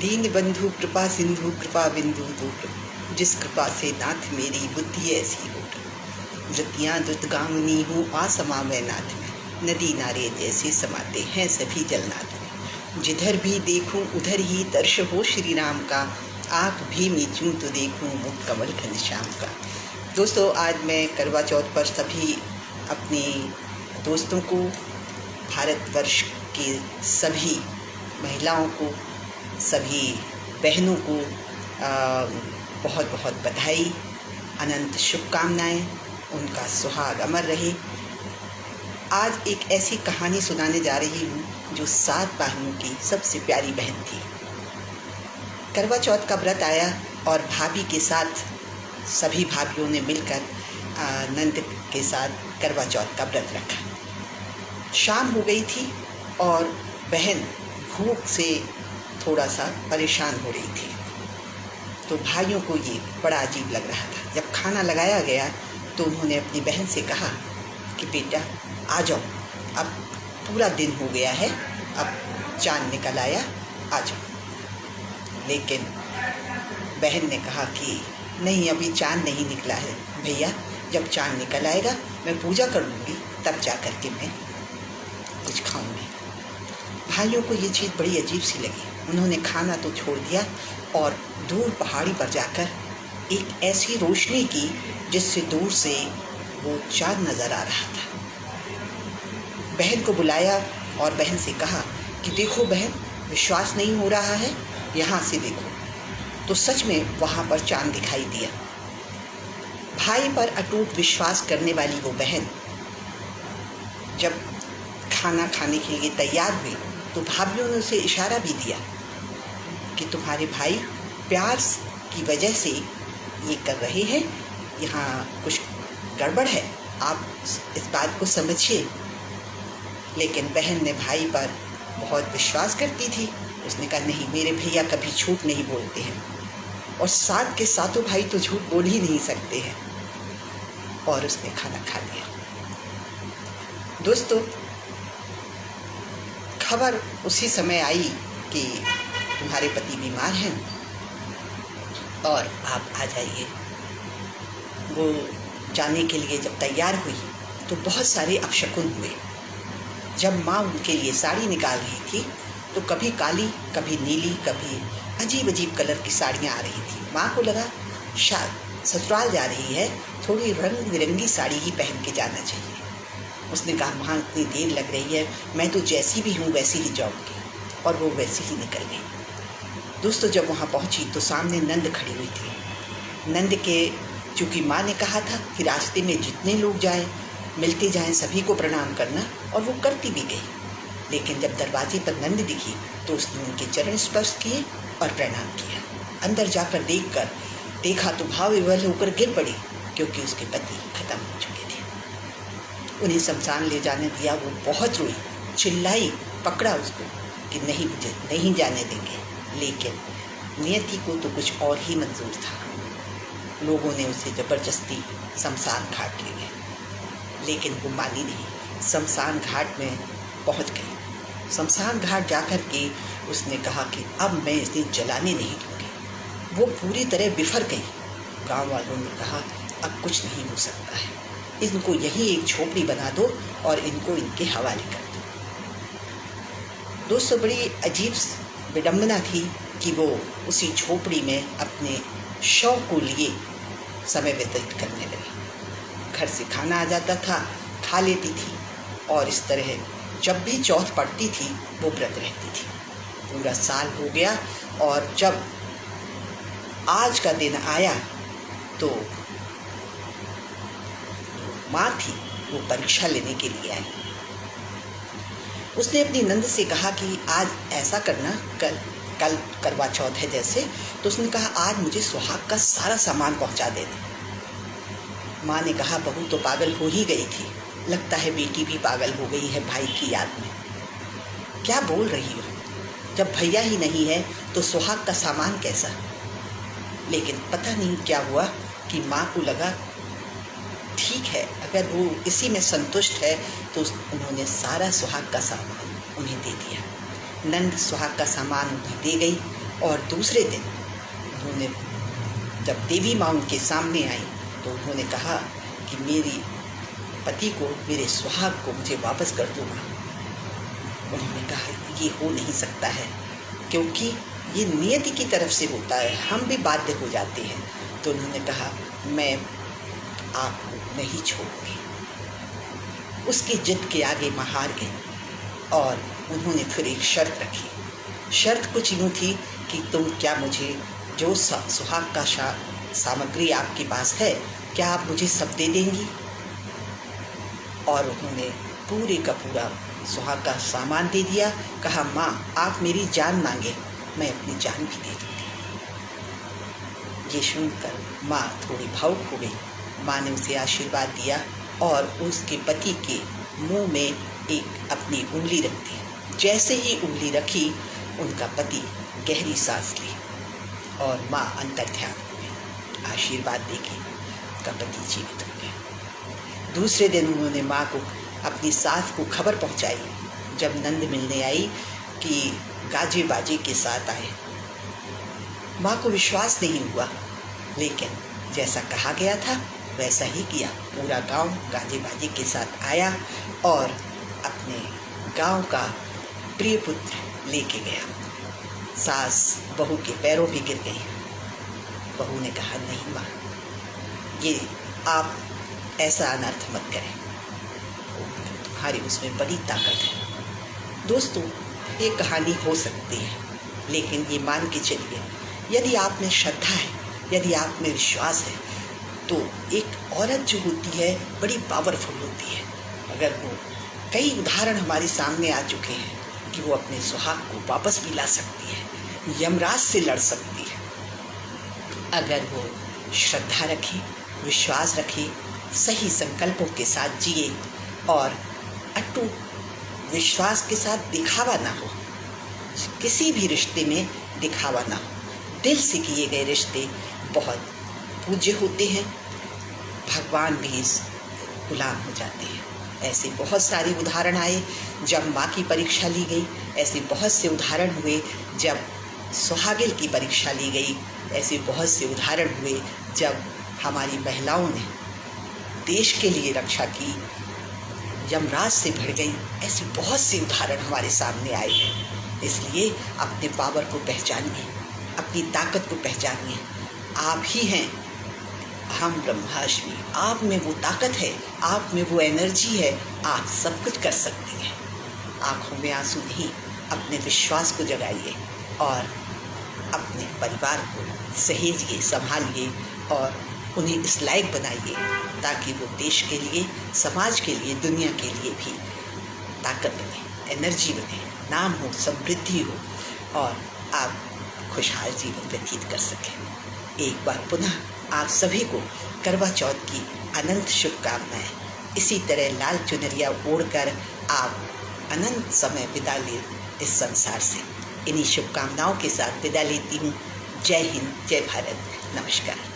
दीन बंधु कृपा सिंधु कृपा बिंदु तू जिस कृपा से नाथ मेरी बुद्धि ऐसी हो। वृत्तियाँ द्रुतगामिनी हूँ आसमा में नाथ में, नदी नारे जैसे समाते हैं सभी जलनाथ में। जिधर भी देखूं उधर ही दर्श हो श्री राम का, आँख भी मीचूं तो देखूं मुख कमल घनश्याम का। दोस्तों, आज मैं करवा चौथ पर सभी अपने दोस्तों को, भारतवर्ष के सभी महिलाओं को, सभी बहनों को बहुत बहुत बधाई, अनंत शुभकामनाएं। उनका सुहाग अमर रहे। आज एक ऐसी कहानी सुनाने जा रही हूँ जो 7 बहनों की सबसे प्यारी बहन थी। करवा चौथ का व्रत आया और भाभी के साथ सभी भाभियों ने मिलकर नंद के साथ करवा चौथ का व्रत रखा। शाम हो गई थी और बहन भूख से थोड़ा सा परेशान हो रही थी, तो भाइयों को ये बड़ा अजीब लग रहा था। जब खाना लगाया गया तो उन्होंने अपनी बहन से कहा कि बेटा आ जाओ, अब पूरा दिन हो गया है, अब चाँद निकल आया, आ जाओ। लेकिन बहन ने कहा कि नहीं, अभी चाँद नहीं निकला है भैया, जब चाँद निकल आएगा मैं पूजा कर लूँगी, तब जा कर के मैं कुछ खाऊँगी। भाइयों को ये चीज़ बड़ी अजीब सी लगी। उन्होंने खाना तो छोड़ दिया और दूर पहाड़ी पर जाकर एक ऐसी रोशनी की जिससे दूर से वो चाँद नज़र आ रहा था। बहन को बुलाया और बहन से कहा कि देखो बहन, विश्वास नहीं हो रहा है, यहाँ से देखो। तो सच में वहाँ पर चाँद दिखाई दिया। भाई पर अटूट विश्वास करने वाली वो बहन जब खाना खाने के लिए तैयार हुई तो भाभियों ने उसे इशारा भी दिया कि तुम्हारे भाई प्यार की वजह से ये कर रहे हैं, यहाँ कुछ गड़बड़ है, आप इस बात को समझिए। लेकिन बहन ने भाई पर बहुत विश्वास करती थी। उसने कहा नहीं, मेरे भैया कभी झूठ नहीं बोलते हैं, और 7 के 7 भाई तो झूठ बोल ही नहीं सकते हैं। और उसने खाना खा लिया। दोस्तों, खबर उसी समय आई कि तुम्हारे पति बीमार हैं और आप आ जाइए। वो जाने के लिए जब तैयार हुई तो बहुत सारे अपशकुन हुए। जब माँ उनके लिए साड़ी निकाल रही थी तो कभी काली, कभी नीली, कभी अजीब अजीब कलर की साड़ियाँ आ रही थी। माँ को लगा शायद ससुराल जा रही है, थोड़ी रंग बिरंगी साड़ी ही पहन के जाना चाहिए। उसने कहा माँ इतनी देर लग रही है, मैं तो जैसी भी हूँ वैसी ही जाऊँगी, और वो वैसी ही निकल गई। दोस्तों, जब वहाँ पहुँची तो सामने नंद खड़ी हुई थी। नंद के चूँकि माँ ने कहा था कि रास्ते में जितने लोग जाएं, मिलते जाएं, सभी को प्रणाम करना, और वो करती भी गई। लेकिन जब दरवाजे पर नंद दिखी तो उसने उनके चरण स्पर्श किए और प्रणाम किया। अंदर जाकर देखा तो भाव विवल होकर गिर पड़ी, क्योंकि उसके पति खत्म हो चुके थे। उन्हें शमशान ले जाने दिया। वो बहुत रोई, चिल्लाई, पकड़ा उसको कि नहीं, मुझे नहीं जाने देंगे। लेकिन नियति को तो कुछ और ही मंजूर था। लोगों ने उसे ज़बरदस्ती शमशान घाट ले गए, लेकिन वो मानी नहीं। शमशान घाट में पहुंच गई। शमशान घाट जाकर के उसने कहा कि अब मैं इसे जलाने नहीं दूँगी। वो पूरी तरह बिफर गई। गांव वालों ने कहा अब कुछ नहीं हो सकता है, इनको यहीं एक झोपड़ी बना दो और इनको इनके हवाले कर दो। दोस्तों, बड़ी अजीब विडम्बना थी कि वो उसी झोपड़ी में अपने शौक को लिए समय व्यतीत करने लगी। घर से खाना आ जाता था, खा लेती थी, और इस तरह जब भी चौथ पड़ती थी वो व्रत रहती थी। पूरा साल हो गया और जब आज का दिन आया तो माँ थी, वो परीक्षा लेने के लिए आई। उसने अपनी नंद से कहा कि आज ऐसा करना, कल करवा चौथ है जैसे, तो उसने कहा आज मुझे सुहाग का सारा सामान पहुंचा देना। माँ ने कहा बहू तो पागल हो ही गई थी, लगता है बेटी भी पागल हो गई है भाई की याद में। क्या बोल रही हो, जब भैया ही नहीं है तो सुहाग का सामान कैसा। लेकिन पता नहीं क्या हुआ कि माँ को लगा ठीक है, अगर वो इसी में संतुष्ट है तो उन्होंने सारा सुहाग का सामान उन्हें दे दिया। नंद सुहाग का सामान उन्हें दे गई और दूसरे दिन उन्होंने जब देवी माँ उनके सामने आई तो उन्होंने कहा कि मेरी पति को, मेरे सुहाग को मुझे वापस कर दो माँ। उन्होंने कहा ये हो नहीं सकता है, क्योंकि ये नियति की तरफ से होता है, हम भी बाध्य हो जाते हैं। तो उन्होंने कहा मैं आपको नहीं छोड़ूंगी। उसकी जिद के आगे माँ हार गई और उन्होंने फिर एक शर्त रखी। शर्त कुछ यूँ थी कि तुम क्या मुझे जो सुहाग का सामग्री आपके पास है, क्या आप मुझे सब दे देंगी? और उन्होंने पूरे का पूरा सुहाग का सामान दे दिया। कहा माँ आप मेरी जान मांगे, मैं अपनी जान भी दे दूँगी। ये सुनकर माँ थोड़ी भावुक हो गई। माँ ने उसे आशीर्वाद दिया और उसके पति के मुंह में एक अपनी उंगली रख दी। जैसे ही उंगली रखी, उनका पति गहरी सांस ली और माँ अंतर्ध्यान हो गई। आशीर्वाद देके उनका पति जीवित हो गया। दूसरे दिन उन्होंने माँ को, अपनी सास को खबर पहुँचाई। जब नंद मिलने आई कि गाजे बाजे के साथ आए, माँ को विश्वास नहीं हुआ, लेकिन जैसा कहा गया था वैसा ही किया। पूरा गांव गाजे बाजे के साथ आया और अपने गांव का प्रिय पुत्र लेके गया। सास बहू के पैरों पे गिर गई। बहू ने कहा नहीं माँ, ये आप ऐसा अनर्थ मत करें, तुम्हारी उसमें बड़ी ताकत है। दोस्तों ये कहानी हो सकती है, लेकिन ये मान के चलिए यदि आप में श्रद्धा है, यदि आप में विश्वास है, तो एक औरत जो होती है बड़ी पावरफुल होती है। अगर वो, कई उदाहरण हमारे सामने आ चुके हैं कि वो अपने सुहाग को वापस भी ला सकती है, यमराज से लड़ सकती है। अगर वो श्रद्धा रखे, विश्वास रखे, सही संकल्पों के साथ जिए और अटूट विश्वास के साथ दिखावा ना हो। किसी भी रिश्ते में दिखावा ना हो। दिल से किए गए रिश्ते बहुत पूज्य होते हैं, भगवान भी इस गुलाम हो जाते हैं। ऐसे बहुत सारे उदाहरण आए जब माँ की परीक्षा ली गई, ऐसे बहुत से उदाहरण हुए जब सुहागिन की परीक्षा ली गई, ऐसे बहुत से उदाहरण हुए जब हमारी महिलाओं ने देश के लिए रक्षा की, यमराज से भिड़ गई। ऐसे बहुत से उदाहरण हमारे सामने आए हैं। इसलिए अपने पावर को पहचानिए, अपनी ताकत को पहचानिए। आप ही हैं अहम ब्रह्मास्मि, आप में वो ताकत है, आप में वो एनर्जी है, आप सब कुछ कर सकती हैं। आँखों में आंसू नहीं, अपने विश्वास को जगाइए और अपने परिवार को सहेजिए, संभालिए और उन्हें इस लायक बनाइए ताकि वो देश के लिए, समाज के लिए, दुनिया के लिए भी ताकत बने, एनर्जी बने, नाम हो, समृद्धि हो और आप खुशहाल जीवन व्यतीत कर सकें। एक बार पुनः आप सभी को करवा चौथ की अनंत शुभकामनाएं। इसी तरह लाल चुनरिया ओढ़कर आप अनंत समय विदा ले इस संसार से। इन्हीं शुभकामनाओं के साथ विदा लेती हूँ। जय हिंद, जय भारत, नमस्कार।